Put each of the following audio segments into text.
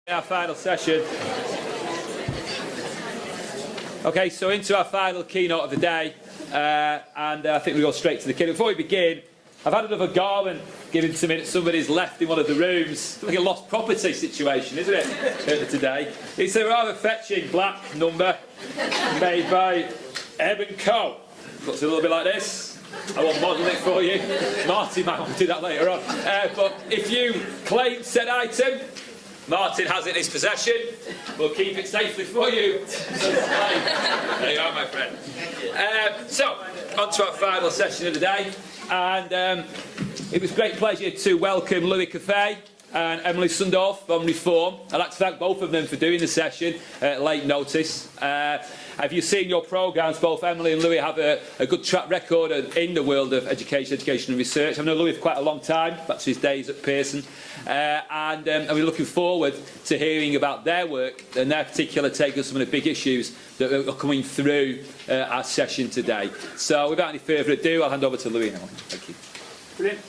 Our final session. Okay, so into our final keynote of the day, and I think we'll go straight to the keynote. Before we begin, I've had another garment given to me that somebody's left in one of the rooms. It's like a lost property situation, isn't it, today? It's a rather fetching black number made by Co. Looks a little bit like this. I won't model it for you. Martin might want to do that later on. But if you claim said item, Martin has it in his possession. We'll keep it safely for you. There you are, my friend. So, on to our final session of the day. And it was a great pleasure to welcome Coiffait and Emilie Sundorph from Reform. I'd like to thank both of them for doing the session at late notice. Have you seen your programmes? Both Emilie and Louis have a good track record in the world of education and research. I've known Louis for quite a long time, back to his days at Pearson. And we're looking forward to hearing about their work and their particular take on some of the big issues that are coming through our session today. So without any further ado, I'll hand over to Louis now. Thank you. Brilliant.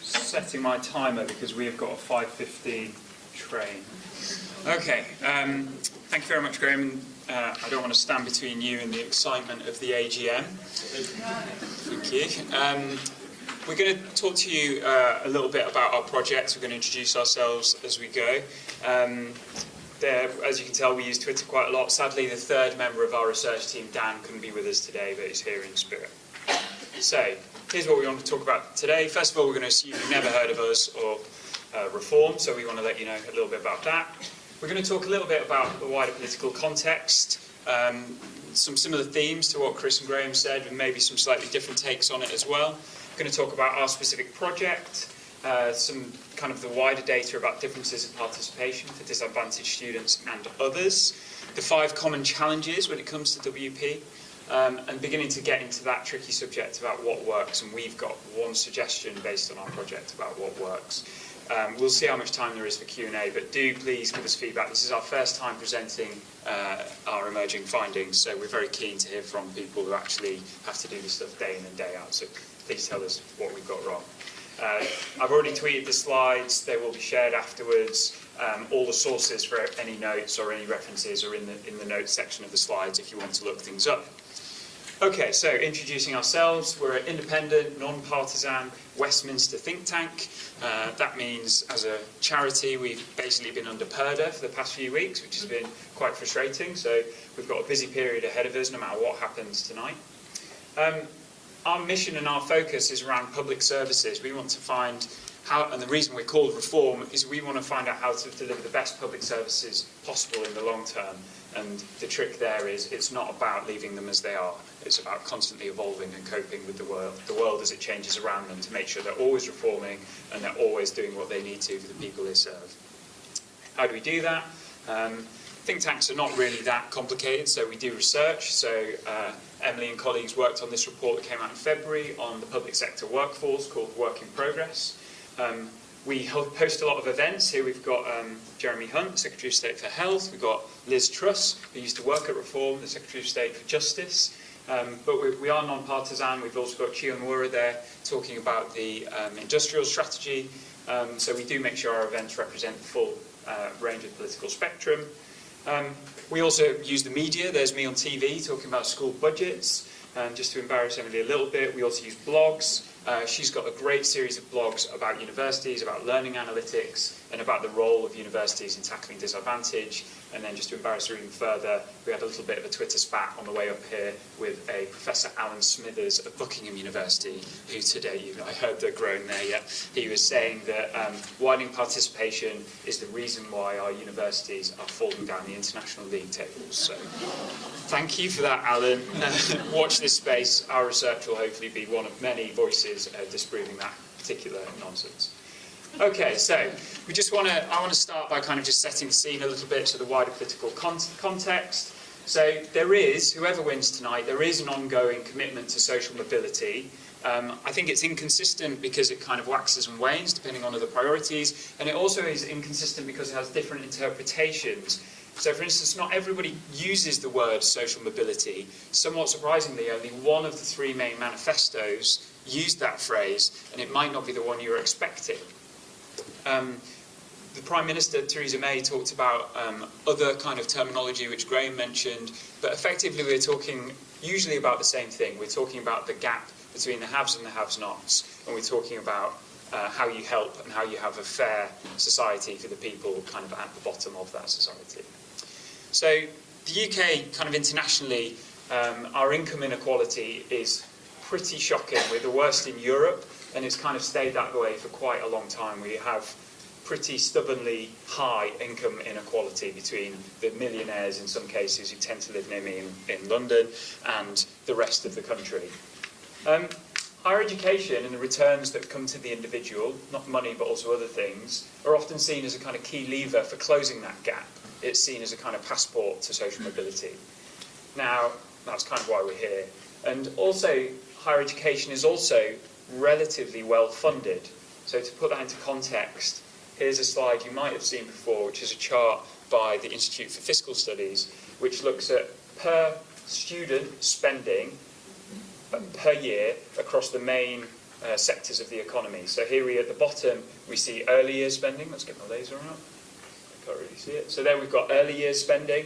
Setting my timer because we have got a 5:15 train. Okay, thank you very much, Graham. I don't want to stand between you and the excitement of the AGM. Thank you. We're going to talk to you a little bit about our project. We're going to introduce ourselves as we go. As you can tell, we use Twitter quite a lot. Sadly, the third member of our research team, Dan, couldn't be with us today, but he's here in spirit. So, here's what we want to talk about today. First of all, we're going to assume you've never heard of us or Reform, so we want to let you know a little bit about that. We're going to talk a little bit about the wider political context, some similar themes to what Chris and Graham said, and maybe some slightly different takes on it as well. We're going to talk about our specific project, some kind of the wider data about differences in participation for disadvantaged students and others, the 5 common challenges when it comes to WP, and beginning to get into that tricky subject about what works, and we've got one suggestion based on our project about what works. We'll see how much time there is for Q&A, but do please give us feedback. This is our first time presenting our emerging findings, so we're very keen to hear from people who actually have to do this stuff day in and day out, so please tell us what we've got wrong. I've already tweeted the slides, they will be shared afterwards. All the sources for any notes or any references are in the notes section of the slides if you want to look things up. Okay, so introducing ourselves, we're an independent, non-partisan Westminster think tank. That means as a charity we've basically been under purdah for the past few weeks, which has been quite frustrating, so we've got a busy period ahead of us no matter what happens tonight. Our mission and our focus is around public services. We want to find how, and the reason we're called Reform is we want to find out how to deliver the best public services possible in the long term. And the trick there is it's not about leaving them as they are. It's about constantly evolving and coping with the world as it changes around them to make sure they're always reforming and they're always doing what they need to for the people they serve. How do we do that? Think tanks are not really that complicated, so we do research. So Emilie and colleagues worked on this report that came out in February on the public sector workforce called Work in Progress. We host a lot of events. Here we've got Jeremy Hunt, Secretary of State for Health. We've got Liz Truss, who used to work at Reform, the Secretary of State for Justice. But we are non-partisan. We've also got Chion Wura there talking about the industrial strategy. So we do make sure our events represent the full range of political spectrum. We also use the media. There's me on TV talking about school budgets. Just to embarrass Emilie a little bit, we also use blogs. She's got a great series of blogs about universities, about learning analytics, and about the role of universities in tackling disadvantage. And then just to embarrass her even further, we had a little bit of a Twitter spat on the way up here with a Professor Alan Smithers of Buckingham University, who today, I heard the groan there, yeah, he was saying that widening participation is the reason why our universities are falling down the international league tables. So thank you for that, Alan. Watch this space. Our research will hopefully be one of many voices disproving that particular nonsense. Okay, so I want to start by kind of just setting the scene a little bit to the wider political context. So there is, whoever wins tonight, there is an ongoing commitment to social mobility. I think it's inconsistent because it kind of waxes and wanes depending on other priorities, and it also is inconsistent because it has different interpretations. So, for instance, not everybody uses the word social mobility. Somewhat surprisingly, only one of the three main manifestos used that phrase, and it might not be the one you were expecting. The Prime Minister, Theresa May, talked about other kind of terminology which Graham mentioned, but effectively we're talking usually about the same thing. We're talking about the gap between the haves and the have-nots, and we're talking about how you help and how you have a fair society for the people kind of at the bottom of that society. So the UK, kind of internationally, our income inequality is pretty shocking. We're the worst in Europe, and it's kind of stayed that way for quite a long time. We have pretty stubbornly high income inequality between the millionaires, in some cases, who tend to live near me in London, and the rest of the country. Higher education and the returns that come to the individual, not money but also other things, are often seen as a kind of key lever for closing that gap. It's seen as a kind of passport to social mobility. Now, that's kind of why we're here. And also, higher education is also relatively well funded. So to put that into context, here's a slide you might have seen before, which is a chart by the Institute for Fiscal Studies, which looks at per student spending per year across the main sectors of the economy. So here at the bottom, we see early years spending. Let's get my laser on. I can't really see it. So there we've got early years spending.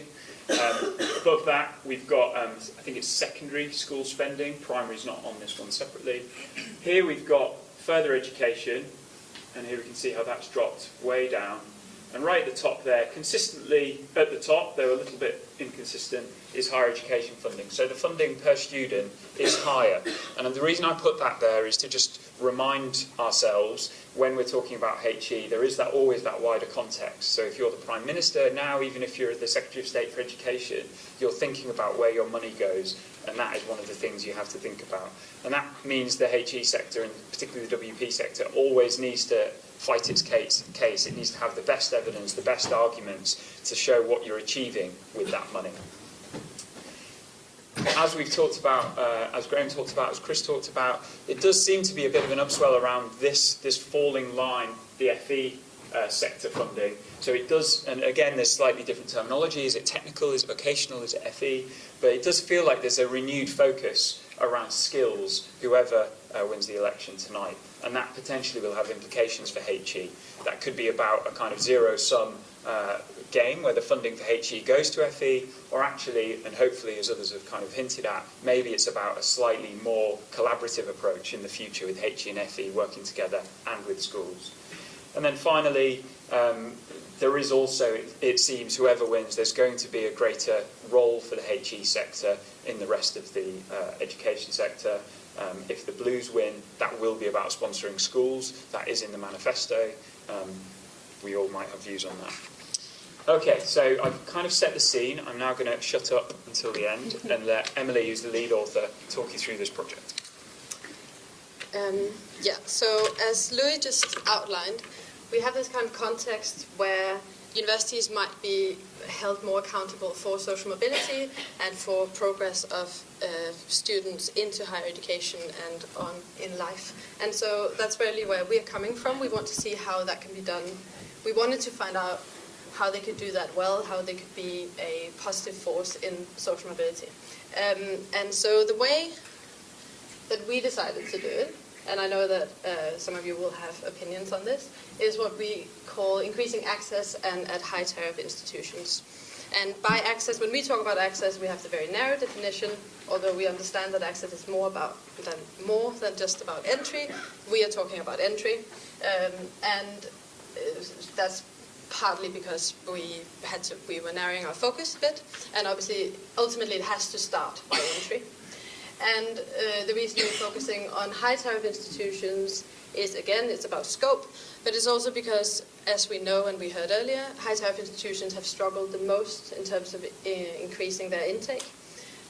Above that, we've got, I think it's secondary school spending. Primary is not on this one separately. Here we've got further education, and here we can see how that's dropped way down. And right at the top there, consistently at the top, though a little bit inconsistent, is higher education funding. So the funding per student is higher. And the reason I put that there is to just remind ourselves, when we're talking about HE, there is always that wider context. So if you're the Prime Minister now, even if you're the Secretary of State for Education, you're thinking about where your money goes, and that is one of the things you have to think about. And that means the HE sector, and particularly the WP sector, always needs to fight its case. It needs to have the best evidence, the best arguments to show what you're achieving with that money. As we've talked about, as Graham talked about, as Chris talked about, it does seem to be a bit of an upswell around this falling line, the FE sector funding. So it does, and again, there's slightly different terminology. Is it technical? Is it vocational? Is it FE? But it does feel like there's a renewed focus around skills, whoever wins the election tonight. And that potentially will have implications for HE. That could be about a kind of zero-sum game where the funding for HE goes to FE, or actually, and hopefully as others have kind of hinted at, maybe it's about a slightly more collaborative approach in the future with HE and FE working together and with schools. And then finally, there is also, it seems, whoever wins, there's going to be a greater role for the HE sector in the rest of the education sector. If the Blues win, that will be about sponsoring schools. That is in the manifesto. We all might have views on that. Okay, so I've kind of set the scene. I'm now going to shut up until the end and let Emilie, who's the lead author, talk you through this project. So as Louis just outlined, we have this kind of context where universities might be held more accountable for social mobility and for progress of students into higher education and on in life. And so that's really where we're coming from. We want to see how that can be done. We wanted to find out how they could do that well, how they could be a positive force in social mobility. And so the way that we decided to do it, and I know that some of you will have opinions on this, is what we call increasing access and at high tariff institutions. And by access, when we talk about access, we have the very narrow definition, although we understand that access is more than just about entry. We are talking about entry, and that's partly because we were narrowing our focus a bit, and obviously, ultimately, it has to start by entry. And the reason we're focusing on high tariff institutions is, again, it's about scope, but it's also because, as we know and we heard earlier, high tariff institutions have struggled the most in terms of increasing their intake.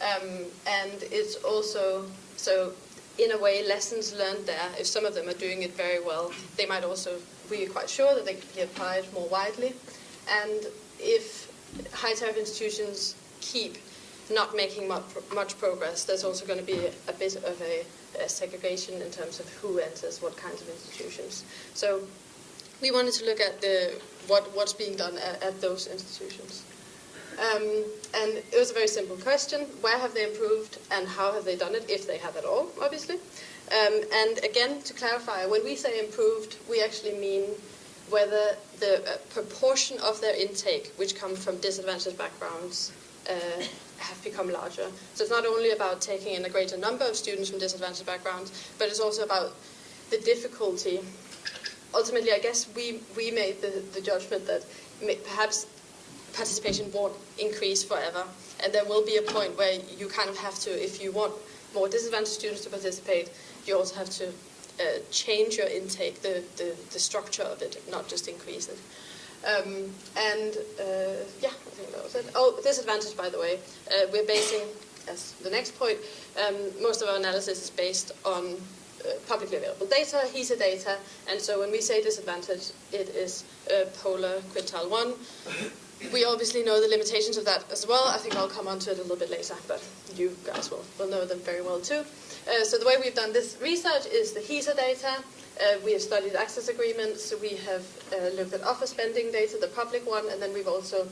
And it's also, so in a way, lessons learned there, if some of them are doing it very well, they might also, we are quite sure that they could be applied more widely. And if high tariff institutions keep not making much progress, there's also going to be a bit of a segregation in terms of who enters what kinds of institutions. So we wanted to look at what's being done at those institutions. And it was a very simple question: where have they improved, and how have they done it, if they have at all, obviously. And again, to clarify, when we say improved, we actually mean whether the proportion of their intake, which come from disadvantaged backgrounds, have become larger. So it's not only about taking in a greater number of students from disadvantaged backgrounds, but it's also about the difficulty. Ultimately, I guess we made the judgment that perhaps participation won't increase forever, and there will be a point where you kind of have to, if you want more disadvantaged students to participate, you also have to change your intake, the structure of it, not just increase it. Yeah, I think that was it. Oh, disadvantage, by the way. We're basing, as the next point, most of our analysis is based on publicly available data, HESA data, and so when we say disadvantage, it is polar quintile 1. We obviously know the limitations of that as well. I think I'll come on to it a little bit later, but you guys will know them very well too. So the way we've done this research is the HESA data. We have studied access agreements. We have looked at offer spending data, the public one, and then we've also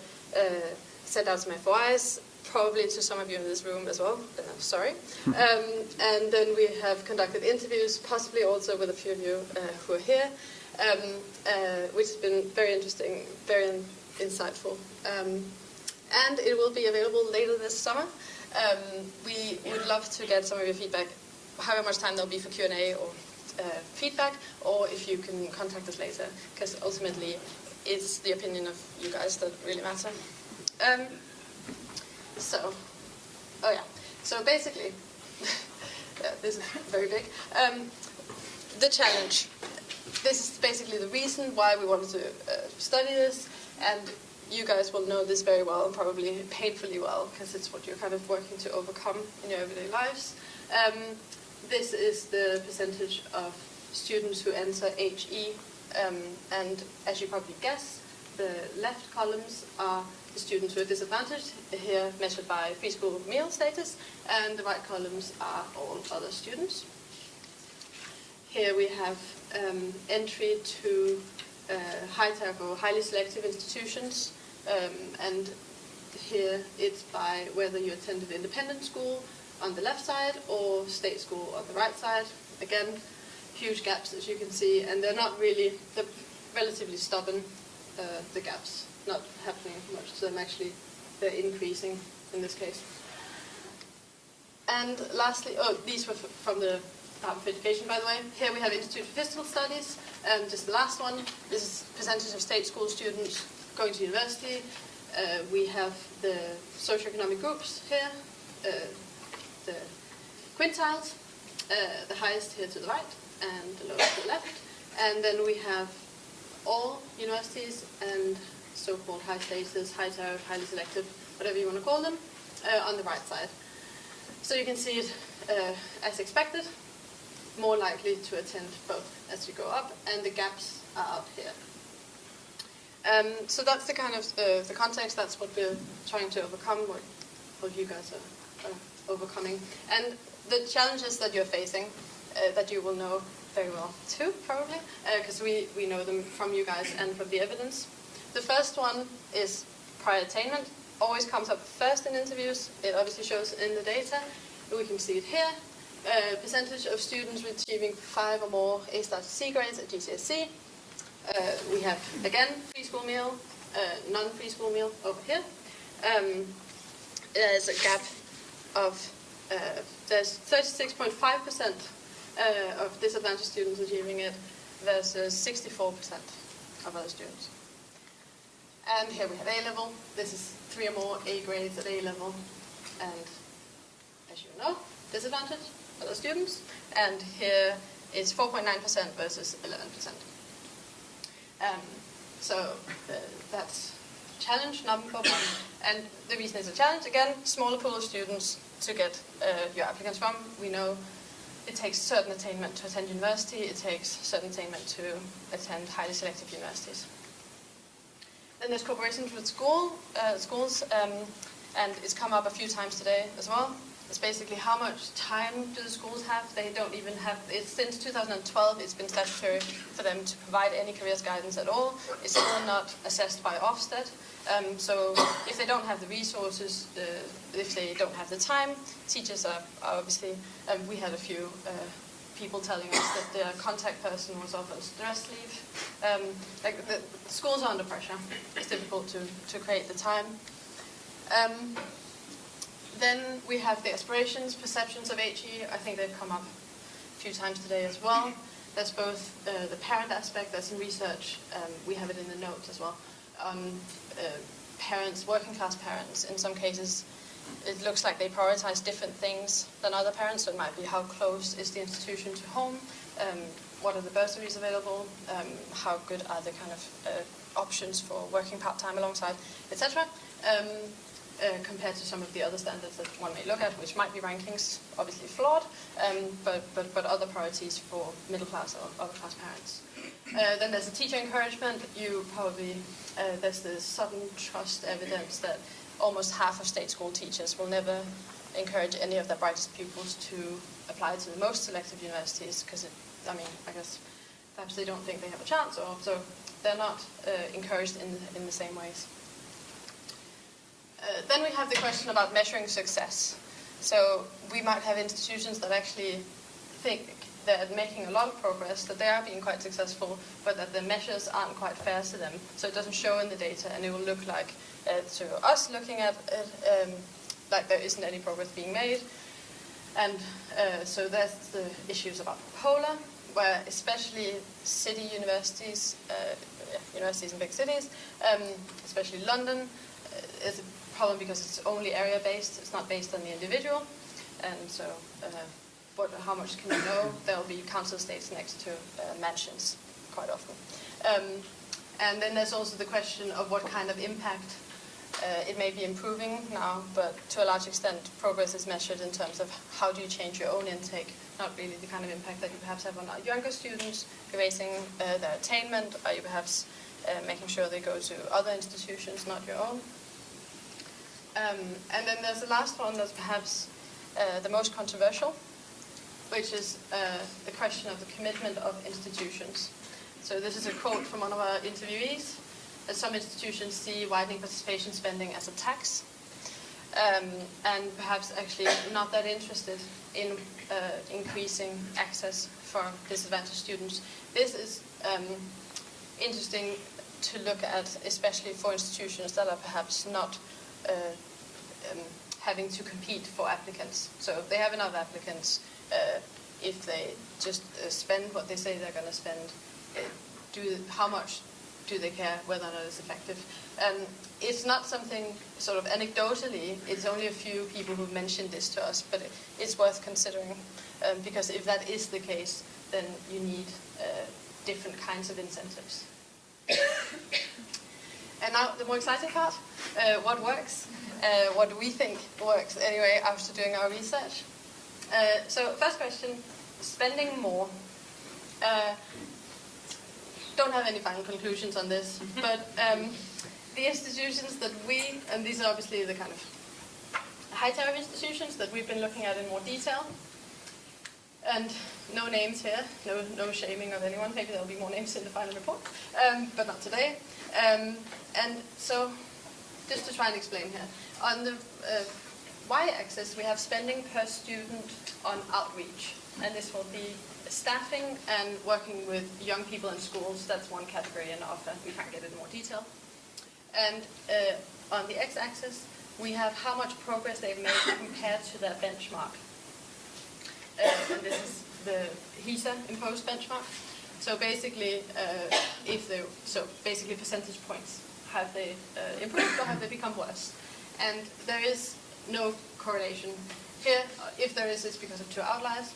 sent out some FOIs, probably to some of you in this room as well. Sorry. And then we have conducted interviews, possibly also with a few of you who are here, which has been very interesting, very insightful. And it will be available later this summer. We would love to get some of your feedback, however much time there'll be for Q&A or feedback, or if you can contact us later, because ultimately it's the opinion of you guys that really matter. So basically, this is very big. The challenge. This is basically the reason why we wanted to study this, and you guys will know this very well, and probably painfully well, because it's what you're kind of working to overcome in your everyday lives. This is the percentage of students who enter HE, and as you probably guess, the left columns are the students who are disadvantaged, here measured by free school meal status, and the right columns are all other students. Here we have entry to high tariff or highly selective institutions, and here it's by whether you attended independent school on the left side or state school on the right side. Again, huge gaps as you can see, and they're relatively stubborn, the gaps, not happening much to them actually, they're increasing in this case. And lastly, these were from the Department of Education, by the way. Here we have Institute for Fiscal Studies, just the last one. This is percentage of state school students going to university. We have the socioeconomic groups here, the quintiles, the highest here to the right and the lowest to the left. And then we have all universities and so-called high status, high tariff, highly selective, whatever you want to call them, on the right side. So you can see it as expected, more likely to attend both as you go up, and the gaps are out here. So that's the kind of the context. That's what we're trying to overcome, what you guys are overcoming, and the challenges that you're facing, that you will know very well too, probably, because we know them from you guys and from the evidence. The first one is prior attainment. Always comes up first in interviews. It obviously shows in the data. We can see it here. Percentage of students achieving 5 or more A star to C grades at GCSE. We have, again, free school meal, non-free school meal over here. There's a gap of, there's 36.5% of disadvantaged students achieving it versus 64% of other students. And here we have A-level. This is 3 or more A grades at A-level. And as you know, disadvantaged other students. And here it's 4.9% versus 11%. So that's challenge number 1. And the reason it's a challenge, again, smaller pool of students to get your applicants from. We know it takes certain attainment to attend university. It takes certain attainment to attend highly selective universities. Then there's cooperations with schools, and it's come up a few times today as well. It's basically how much time do the schools have. They don't even have, since 2012 it's been statutory for them to provide any careers guidance at all. It's still not assessed by Ofsted. So if they don't have the resources, if they don't have the time, teachers are obviously, we had a few people telling us that their contact person was off on stress leave. Like the schools are under pressure. It's difficult to create the time. Then we have the aspirations, perceptions of HE. I think they've come up a few times today as well. There's both the parent aspect, there's some research, we have it in the notes as well, on parents, working class parents. In some cases, it looks like they prioritize different things than other parents. So it might be how close is the institution to home, what are the bursaries available, how good are the kind of options for working part-time alongside, etc. Compared to some of the other standards that one may look at, which might be rankings, obviously flawed, but other priorities for middle class or upper class parents. Then there's the teacher encouragement. You probably, there's the sudden trust evidence that almost half of state school teachers will never encourage any of their brightest pupils to apply to the most selective universities because, I guess perhaps they don't think they have a chance, or so they're not encouraged in the same ways. Then we have the question about measuring success. So we might have institutions that actually think they're making a lot of progress, that they are being quite successful, but that the measures aren't quite fair to them. So it doesn't show in the data, and it will look like, to us looking at it, like there isn't any progress being made. And so there's the issues about polar, where especially city universities, universities in big cities, especially London, is a problem because it's only area-based, it's not based on the individual, and so how much can you know? There will be council estates next to mansions quite often. And then there's also the question of what kind of impact it may be improving now, but to a large extent progress is measured in terms of how do you change your own intake, not really the kind of impact that you perhaps have on our younger students, raising their attainment, or you perhaps making sure they go to other institutions, not your own. And then there's the last one that's perhaps the most controversial, which is the question of the commitment of institutions. So this is a quote from one of our interviewees, that some institutions see widening participation spending as a tax, and perhaps actually not that interested in increasing access for disadvantaged students. This is interesting to look at, especially for institutions that are perhaps not having to compete for applicants. So if they have enough applicants, if they just spend what they say they're going to spend, how much do they care whether or not it's effective? It's not something sort of anecdotally, it's only a few people who've mentioned this to us, but it's worth considering, because if that is the case, then you need different kinds of incentives. And now the more exciting part, what works? What do we think works anyway after doing our research? So first question, spending more. Don't have any final conclusions on this, but the institutions that we, and these are obviously the kind of high tariff institutions that we've been looking at in more detail, and no names here, no shaming of anyone, maybe there'll be more names in the final report, but not today. And so, just to try and explain here, on the y-axis we have spending per student on outreach, and this will be staffing and working with young people in schools. That's one category in offer. We can't get into more detail. And on the x-axis, we have how much progress they've made compared to their benchmark. And this is the HESA imposed benchmark. So basically, basically percentage points. Have they improved or have they become worse? And there is no correlation here. If there is, it's because of two outliers.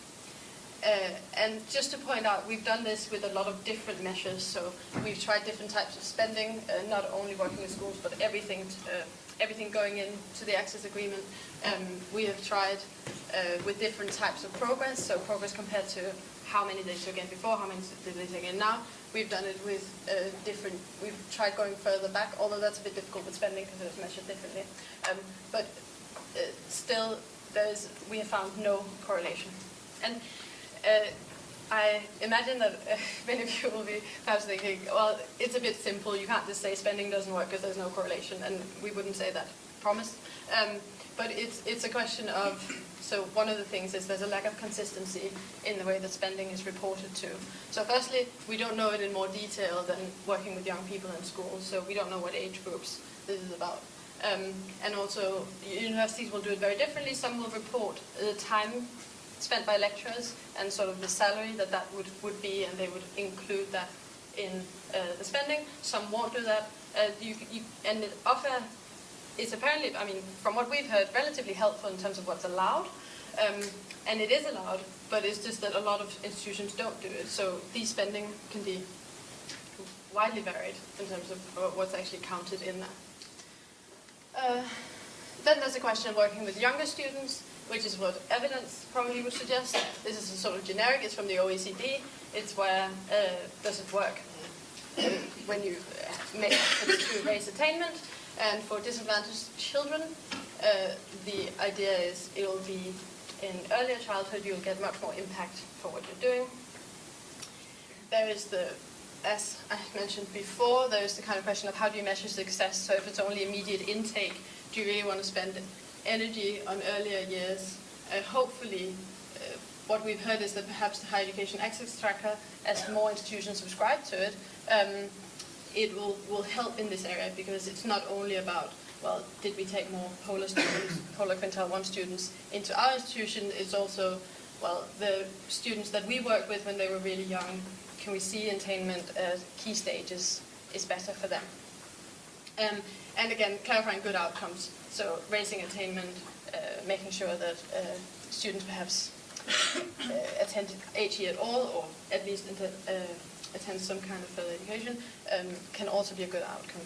And just to point out, we've done this with a lot of different measures. So we've tried different types of spending, not only working with schools, but everything going into the access agreement. We have tried with different types of progress. So progress compared to how many they took in before, how many did they take in now. We've done it with we've tried going further back, although that's a bit difficult with spending because it was measured differently. But still, we have found no correlation. And I imagine that many of you will be perhaps thinking, well, it's a bit simple. You can't just say spending doesn't work because there's no correlation, and we wouldn't say that, promise. But it's a question of, so one of the things is there's a lack of consistency in the way that spending is reported to. So firstly, we don't know it in more detail than working with young people in schools, so we don't know what age groups this is about. And also, universities will do it very differently. Some will report the time spent by lecturers and sort of the salary that would be, and they would include that in the spending. Some won't do that. And it often is apparently, I mean, from what we've heard, relatively helpful in terms of what's allowed. And it is allowed, but it's just that a lot of institutions don't do it. So these spending can be widely varied in terms of what's actually counted in that. Then there's a question of working with younger students, which is what evidence probably would suggest. This is a sort of generic, it's from the OECD. It's where does it work when you make efforts to raise attainment. And for disadvantaged children, the idea is it will be in earlier childhood, you'll get much more impact for what you're doing. There is the, as I mentioned before, there is the kind of question of how do you measure success. So if it's only immediate intake, do you really want to spend energy on earlier years? Hopefully, what we've heard is that perhaps the Higher Education Access Tracker, as more institutions subscribe to it, it will help in this area, because it's not only about, well, did we take more polar students, polar quintile 1 students into our institution? It's also, well, the students that we worked with when they were really young, can we see attainment at key stages is better for them? And again, clarifying good outcomes. So raising attainment, making sure that students perhaps attend HE at all, or at least attend some kind of further education, can also be a good outcome.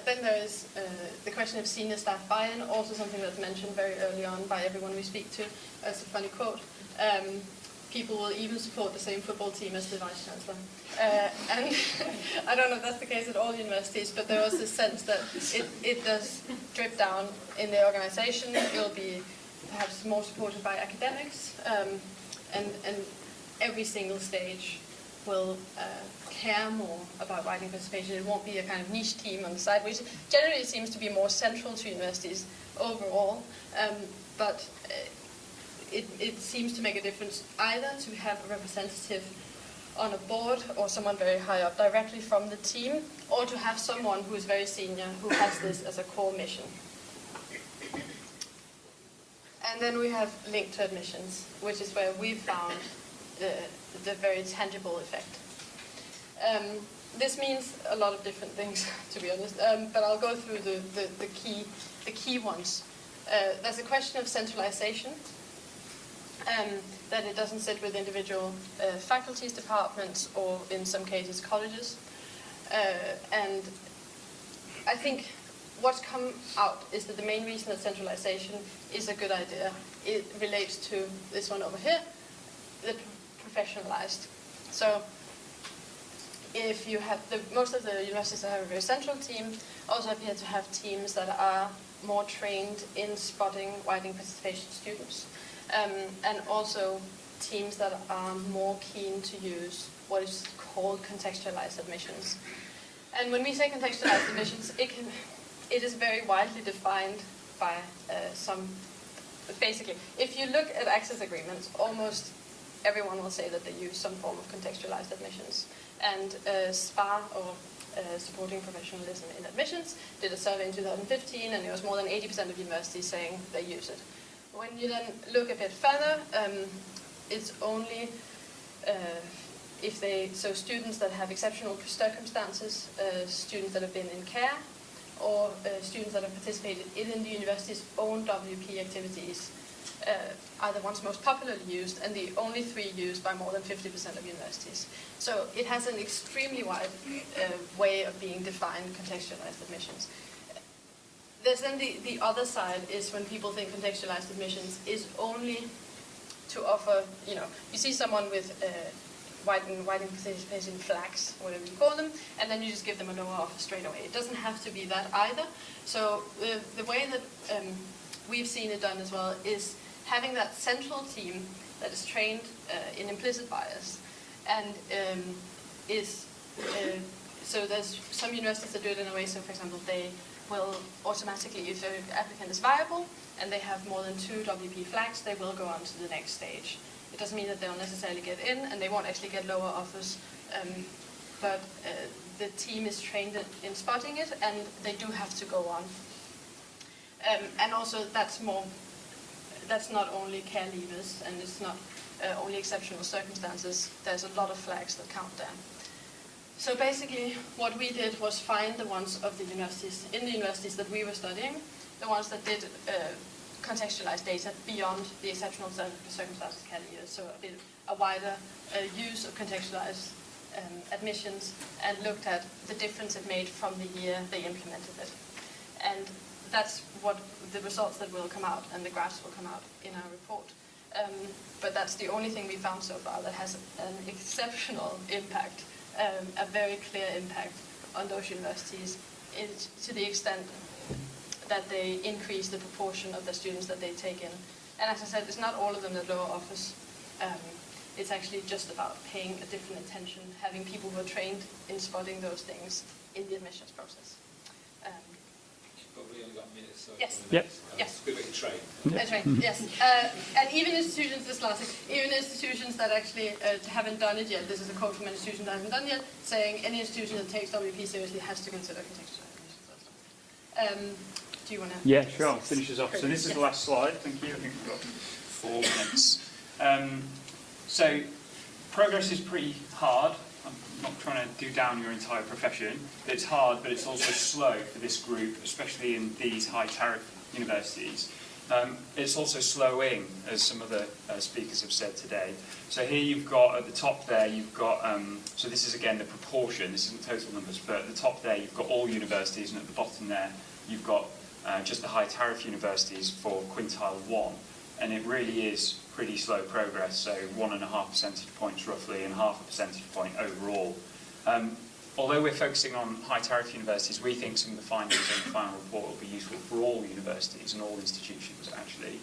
Then there is the question of senior staff buy-in, also something that's mentioned very early on by everyone we speak to. As a funny quote, people will even support the same football team as the Vice Chancellor. And I don't know if that's the case at all universities, but there was this sense that it does drip down in the organization. It will be perhaps more supported by academics, and every single stage will care more about writing participation. It won't be a kind of niche team on the side, which generally seems to be more central to universities overall. But it seems to make a difference either to have a representative on a board or someone very high up directly from the team, or to have someone who is very senior who has this as a core mission. And then we have linked to admissions, which is where we've found the very tangible effect. This means a lot of different things, to be honest, but I'll go through the key ones. There's a question of centralization, that it doesn't sit with individual faculties, departments, or in some cases colleges. And I think what's come out is that the main reason that centralization is a good idea, it relates to this one over here, the professionalized. So if you have, most of the universities that have a very central team also appear to have teams that are more trained in spotting widening participation students, and also teams that are more keen to use what is called contextualized admissions. And when we say contextualized admissions, it is very widely defined by some. Basically, if you look at access agreements, almost everyone will say that they use some form of contextualized admissions. And SPA, or Supporting Professionalism in Admissions, did a survey in 2015, and it was more than 80% of universities saying they use it. When you then look a bit further, it's only so students that have exceptional circumstances, students that have been in care, or students that have participated in the university's own WP activities are the ones most popularly used, and the only 3 used by more than 50% of universities. So it has an extremely wide way of being defined, contextualized admissions. There's then the other side is when people think contextualized admissions is only to offer, you see someone with widening participation flags, whatever you call them, and then you just give them a lower offer straight away. It doesn't have to be that either. So the way that we've seen it done as well, is having that central team that is trained in implicit bias, and so there's some universities that do it in a way, so for example, they will automatically, if the applicant is viable and they have more than 2 WP flags, they will go on to the next stage. It doesn't mean that they'll necessarily get in, and they won't actually get lower offers, but the team is trained in spotting it, and they do have to go on. And also, that's not only care leavers, and it's not only exceptional circumstances. There's a lot of flags that count there. So basically, what we did was find the ones of the universities, in the universities that we were studying, the ones that did contextualized data beyond the exceptional circumstances category, so a wider use of contextualized admissions, and looked at the difference it made from the year they implemented it. And that's what the results that will come out, and the graphs will come out in our report. But that's the only thing we found so far that has an exceptional impact, a very clear impact on those universities, to the extent that they increase the proportion of the students that they take in. And as I said, it's not all of them that lower offers. It's actually just about paying a different attention, having people who are trained in spotting those things in the admissions process. Probably only got a minute, so yes. Yep. Yes. Good way to train. That's right. Yes. And even institutions, this last thing, even institutions that actually haven't done it yet. This is a quote from an institution that haven't done it yet, saying any institution that takes WP seriously has to consider contextual admissions. Do you want to? Yeah, sure. I'll finish us off. So this is the last slide. Thank you. I think we've got 4 minutes. So progress is pretty hard. I'm not trying to do down your entire profession. It's hard, but it's also slow for this group, especially in these high-tariff universities. It's also slowing, as some of the speakers have said today. So here you've got, at the top there, you've got, so this is again the proportion, this isn't total numbers, but at the top there you've got all universities, and at the bottom there you've got just the high-tariff universities for quintile 1. And it really is pretty slow progress, so 1.5 percentage points roughly, and 0.5 percentage point overall. Although we're focusing on high-tariff universities, we think some of the findings in the final report will be useful for all universities and all institutions, actually.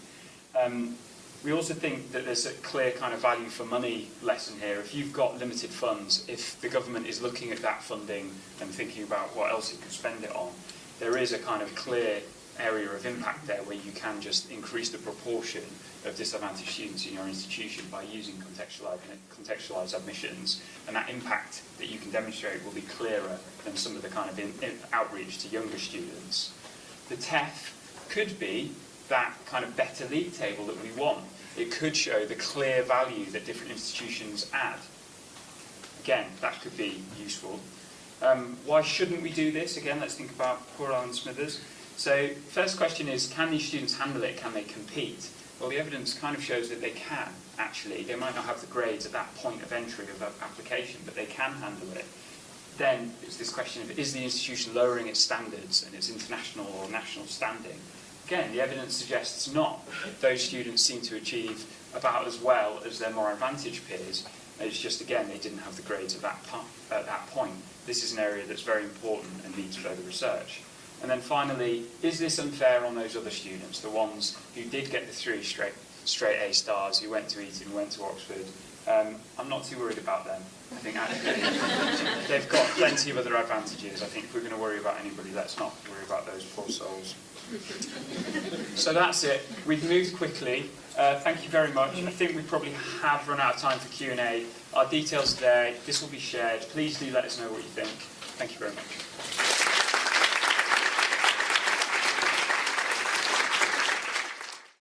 We also think that there's a clear kind of value for money lesson here. If you've got limited funds, if the government is looking at that funding and thinking about what else it could spend it on, there is a kind of clear area of impact there where you can just increase the proportion of disadvantaged students in your institution by using contextualised admissions, and that impact that you can demonstrate will be clearer than some of the kind of outreach to younger students. The TEF could be that kind of better league table that we want. It could show the clear value that different institutions add. Again, that could be useful. Why shouldn't we do this? Again, let's think about Coral and Smithers. So first question is, can these students handle it? Can they compete? Well, the evidence kind of shows that they can, actually. They might not have the grades at that point of entry of that application, but they can handle it. Then it's this question of, is the institution lowering its standards and its international or national standing? Again, the evidence suggests not. Those students seem to achieve about as well as their more advantaged peers. It's just, again, they didn't have the grades at that point. This is an area that's very important and needs further research. And then finally, is this unfair on those other students, the ones who did get the 3 straight A stars, who went to Eton, who went to Oxford? I'm not too worried about them. I think actually they've got plenty of other advantages. I think if we're going to worry about anybody, let's not worry about those poor souls. So that's it. We've moved quickly. Thank you very much. I think we probably have run out of time for Q&A. Our details are there. This will be shared. Please do let us know what you think. Thank you very much.